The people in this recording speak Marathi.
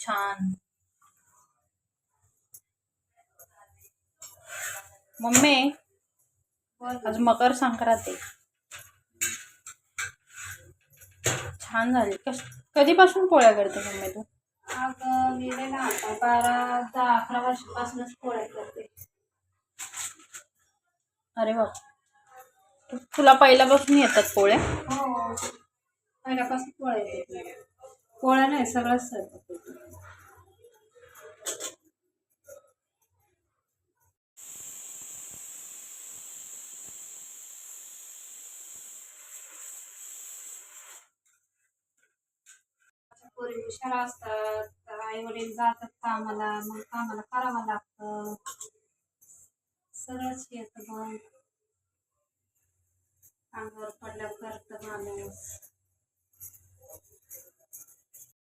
छान. मम्मी आज मकर संक्रांत आहे. छान झाली. कधीपासून पोळ्या करते मम्मी तू? अगं मी नाही आता 12-10-11 वर्षापासूनच पोळ्या करते. अरे बाप, तुला पहिल्यापासून येतात पोळ्या? हो, पहिल्यापासून पोळ्या येते. पोळ्या नाही सगळंच स्वयंपाक येते. पोरी हुशार असतात, आई वडील जातात कामाला, मग कामाला करावं लागतं. सगळंच येतं मग अंगावर पडल्यावर करतं माणूस.